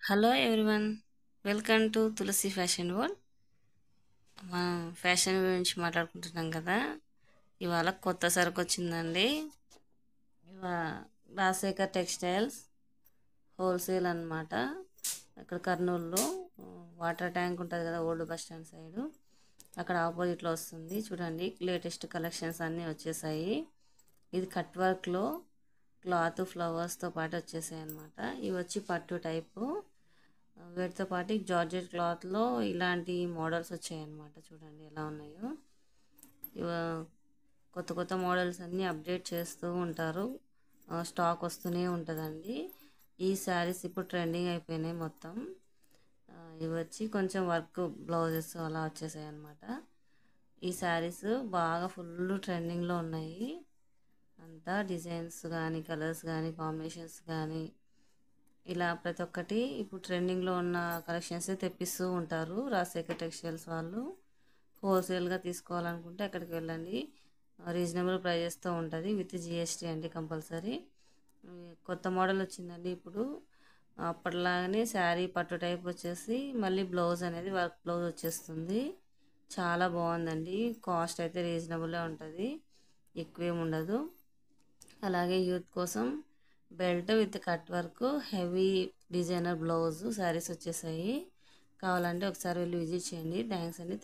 Hello everyone, welcome to Tulasi fashion world. మనం fashion గురించి మాట్లాడుకుంటున్నాం కదా. ఇవాళ కొత్త సరుకు వచ్చిందండి. ఇవాళ రాజశేఖర్ టెక్స్టైల్స్ హోల్సేల్ అన్నమాట. ఇక్కడ కర్నూలులో వాటర్ ట్యాంక్ ఉంటుంది కదా, ఓల్డ్ బస్ స్టాండ్ సైడు, అక్కడ ఆపోజిట్లో వస్తుంది. చూడండి, లేటెస్ట్ కలెక్షన్స్ అన్నీ వచ్చేసాయి. ఇది కట్ వర్క్లో క్లాత్ ఫ్లవర్స్తో పాటు వచ్చేసాయి అన్నమాట. ఇవి వచ్చి పట్టు టైపు, వీటితో పాటు జార్జెట్ క్లాత్లో ఇలాంటి మోడల్స్ వచ్చాయన్నమాట. చూడండి ఎలా ఉన్నాయో. ఇవ కొత్త కొత్త మోడల్స్ అన్నీ అప్డేట్ చేస్తూ ఉంటారు, స్టాక్ వస్తూనే ఉంటుందండి. ఈ శారీస్ ఇప్పుడు ట్రెండింగ్ అయిపోయినాయి మొత్తం. ఇవి వచ్చి కొంచెం వర్క్ బ్లౌజెస్ అలా వచ్చేసాయి అన్నమాట. ఈ శారీస్ బాగా ఫుల్ ట్రెండింగ్లో ఉన్నాయి. అంతా డిజైన్స్ కానీ, కలర్స్ కానీ, కాంబినేషన్స్ కానీ, ఇలా ప్రతి ఒక్కటి ఇప్పుడు ట్రెండింగ్లో ఉన్న కలెక్షన్స్ తెప్పిస్తూ ఉంటారు రాజశేఖర్ టెక్స్టైల్స్ వాళ్ళు. హోల్సేల్గా తీసుకోవాలనుకుంటే అక్కడికి వెళ్ళండి, రీజనబుల్ ప్రైజెస్తో ఉంటుంది, విత్ జిఎస్టీ అండి కంపల్సరీ. కొత్త మోడల్ వచ్చిందండి ఇప్పుడు. అప్పటిలాగానే శారీ పట్టు టైప్ వచ్చేసి మళ్ళీ బ్లౌజ్ అనేది వర్క్ బ్లౌజ్ వచ్చేస్తుంది. చాలా బాగుందండి. కాస్ట్ అయితే రీజనబుల్గా ఉంటుంది, ఎక్కువేం ఉండదు. అలాగే యూత్ కోసం belt with cut work, heavy designer blouse saris వచ్చేసాయి. కావాలంటే ఒకసారి వెళ్ళి విజిట్ చేయండి. థ్యాంక్స్ అండి.